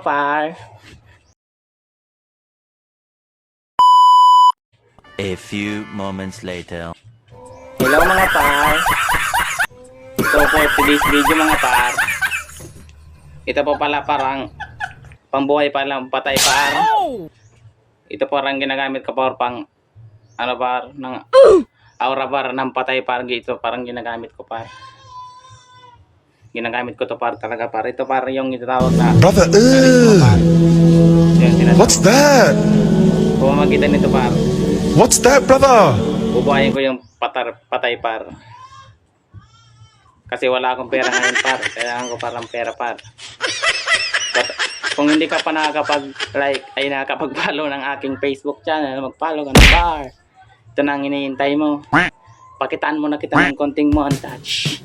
Par. A few moments later. Hello mga par. So for today's video mga par, ito po pala parang pambuhay pa lang patay par. Ito parang ginagamit ko pang ano par ng aura par ng patay par. Ito parang ginagamit ko par. Ginagamit ko to par talaga par. Ito par yung itawag na Brother, what's that? Kung makita nito par, What's that, brother? bubuhayin ko yung patay par. Kasi wala akong pera ngayon par. Kailangan ko parang pera par. Kung hindi ka pa nakakapag-like ay nakakapag-follow ng aking Facebook channel, mag-follow ka na par. Ito na ang hinihintay mo. Pakitaan mo na kita ng konting montage.